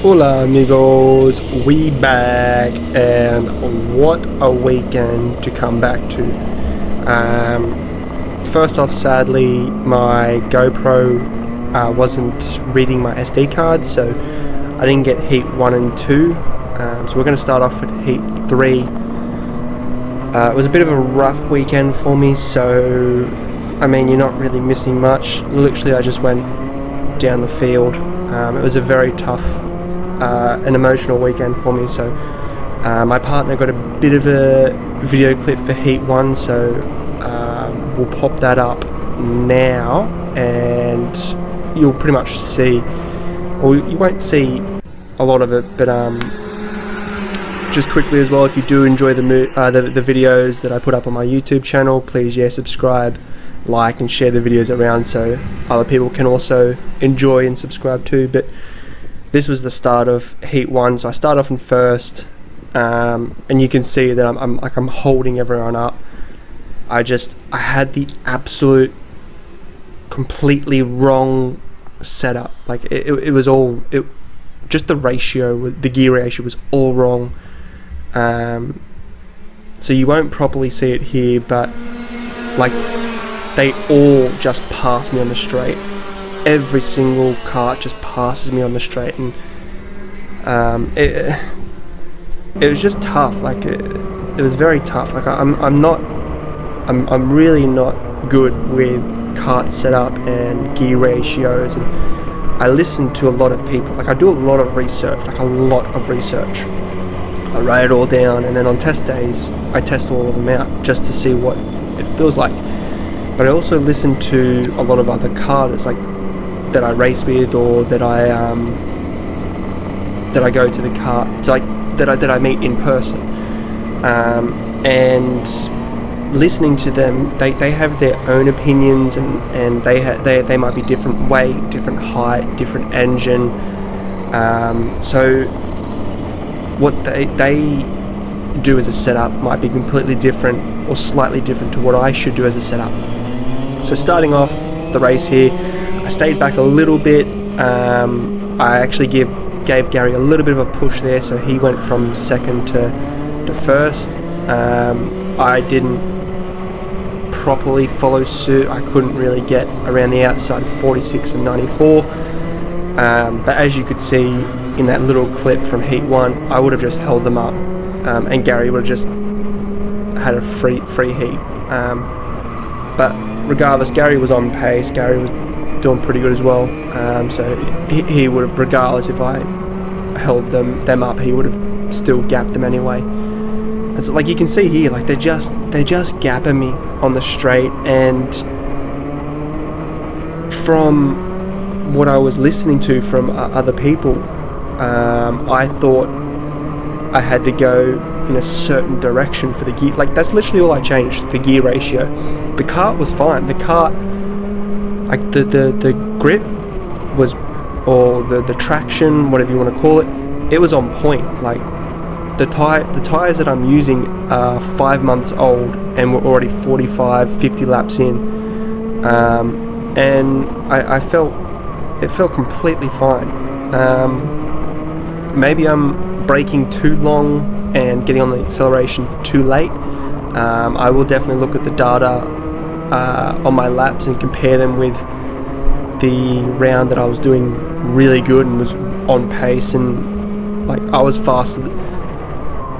Hola amigos, we back, and what a weekend to come back to. First off, sadly my GoPro wasn't reading my SD card, so I didn't get heat 1 and 2. So we're going to start off with heat 3. It was a bit of a rough weekend for me, so I mean, you're not really missing much. Literally I just went down the field. It was a very tough an emotional weekend for me, so my partner got a bit of a video clip for heat 1, so we'll pop that up now and you'll pretty much see, or you won't see a lot of it, but just quickly as well, if you do enjoy the videos that I put up on my YouTube channel, please subscribe, like and share the videos around so other people can also enjoy and subscribe too. But this was the start of heat 1, so I start off in first, and you can see that I'm holding everyone up. I had the absolute completely wrong setup. Like it was all just the ratio, the gear ratio was all wrong. So you won't properly see it here, but like they all just passed me on the straight. Every single kart just passes me on the straight, and it was just tough. Like it was very tough. Like I'm really not good with kart setup and gear ratios, and I listen to a lot of people. Like I do a lot of research, I write it all down, and then on test days I test all of them out just to see what it feels like. But I also listen to a lot of other karters, like that I race with, or that I go to the kart, so like that I meet in person, and listening to them, they have their own opinions, and they might be different weight, different height, different engine. So what they do as a setup might be completely different or slightly different to what I should do as a setup. So starting off the race here, I stayed back a little bit. I actually gave Gary a little bit of a push there, so he went from second to first. I didn't properly follow suit. I couldn't really get around the outside of 46 and 94. But as you could see in that little clip from heat 1, I would have just held them up, and Gary would have just had a free heat. But regardless, Gary was on pace. Gary was doing pretty good as well. So he would have, regardless if I held them up, he would have still gapped them anyway. And so, like you can see here, like they're just gapping me on the straight, and from what I was listening to from other people, I thought I had to go in a certain direction for the gear. Like that's literally all I changed, the gear ratio. The kart was fine. The kart, like the grip was, or the traction, whatever you want to call it was on point. Like the tires that I'm using are 5 months old, and we're already 45-50 laps in, and I felt completely fine. Maybe I'm braking too long and getting on the acceleration too late. I will definitely look at the data on my laps and compare them with the round that I was doing really good and was on pace, and like I was faster.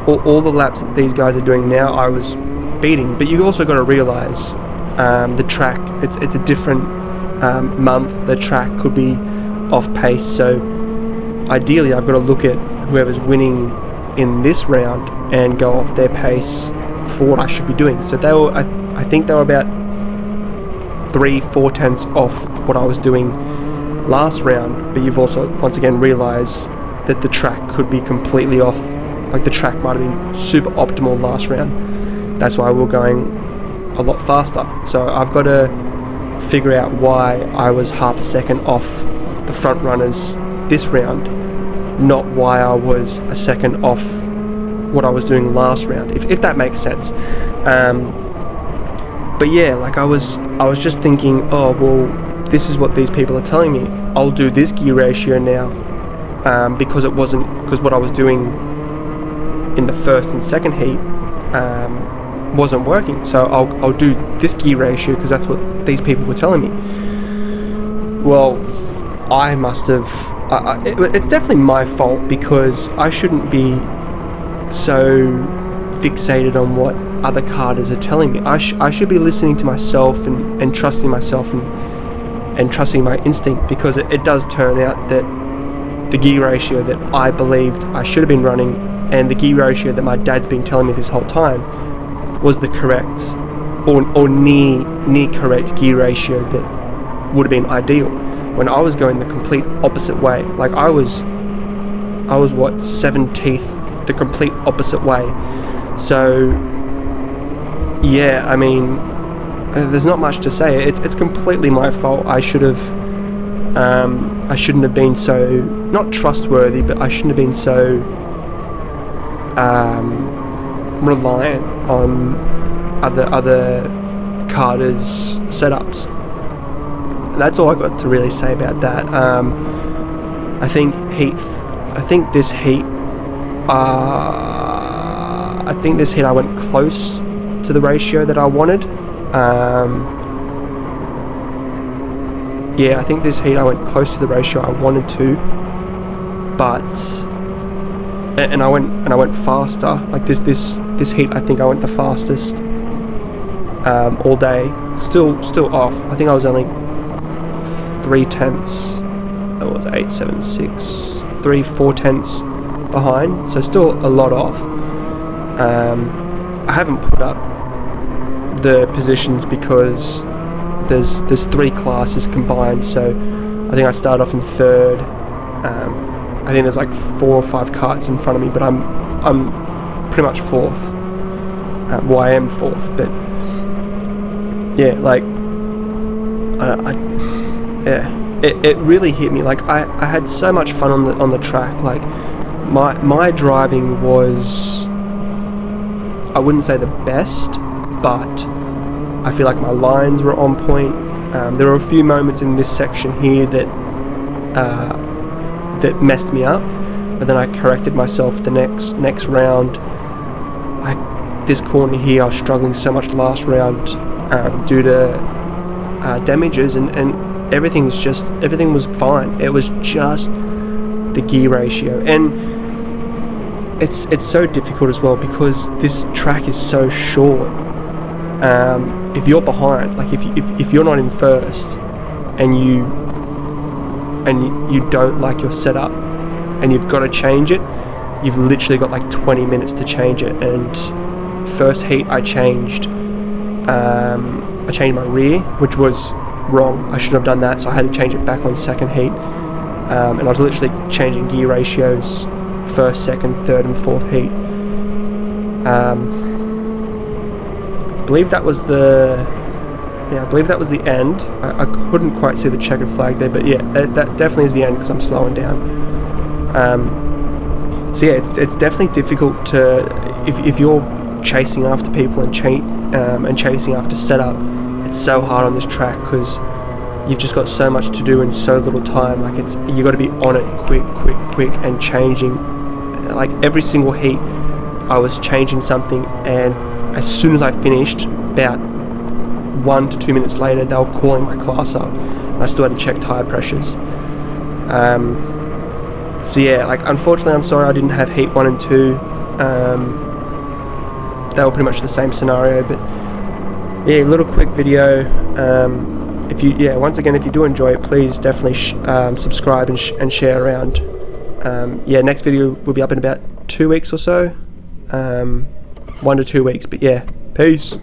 All the laps that these guys are doing now, I was beating. But you also got to realize the track. It's a different month. The track could be off pace. So ideally, I've got to look at whoever's winning in this round and go off their pace for what I should be doing. So they were, I think they were about 3-4 tenths off what I was doing last round. But you've also once again realized that the track could be completely off. Like the track might have been super optimal last round. That's why we're going a lot faster. So I've got to figure out why I was half a second off the front runners this round, not why I was a second off what I was doing last round, if that makes sense. But yeah, like I was just thinking, oh well, this is what these people are telling me. I'll do this gear ratio now. because what I was doing in the first and second heat wasn't working. So I'll do this gear ratio because that's what these people were telling me. Well, I must have. It's definitely my fault because I shouldn't be so fixated on what other karters are telling me. I should be listening to myself and trusting myself and trusting my instinct, because it does turn out that the gear ratio that I believed I should have been running and the gear ratio that my dad's been telling me this whole time was the correct or near correct gear ratio that would have been ideal, when I was going the complete opposite way. Like I was what, 7 teeth the complete opposite way. So yeah, I mean, there's not much to say. It's completely my fault. I shouldn't have been so, not trustworthy, but I shouldn't have been so reliant on other karters' setups. That's all I got to really say about that. I think this heat I went close to the ratio that I wanted. Yeah, I think this heat I went close to the ratio I wanted to, but and I went faster. Like this heat, I think I went the fastest all day. Still off. I think I was only 3/10. That was 8.76. 4/10 behind. So still a lot off. I haven't put up the positions because there's 3 classes combined, so I think I started off in 3rd. I think there's like 4 or 5 karts in front of me, but I'm pretty much 4th. Well, I am 4th, but yeah, like it really hit me. Like I had so much fun on the track. Like my driving was, I wouldn't say the best, but I feel like my lines were on point. There were a few moments in this section here that messed me up, but then I corrected myself the next round. This corner here, I was struggling so much last round due to damages, and everything was fine. It was just the gear ratio, and it's so difficult as well because this track is so short. If you're behind, like if you're not in first, and you don't like your setup, and you've got to change it, you've literally got like 20 minutes to change it. And first heat, I changed my rear, which was wrong. I shouldn't have done that, so I had to change it back on second heat. And I was literally changing gear ratios first, second, third, and fourth heat. I believe that was the end. I couldn't quite see the checkered flag there, but yeah, that definitely is the end because I'm slowing down. So yeah, it's definitely difficult to, if you're chasing after people and chasing after setup, it's so hard on this track because you've just got so much to do in so little time. Like you got to be on it quick, and changing. Like every single heat, I was changing something, and as soon as I finished, about 1 to 2 minutes later, they were calling my class up, and I still had to check tire pressures. So yeah, like unfortunately, I'm sorry I didn't have heat 1 and 2. They were pretty much the same scenario, but yeah, little quick video. Once again, if you do enjoy it, please definitely subscribe and share around. Next video will be up in about 2 weeks or so. 1 to 2 weeks, but yeah, peace.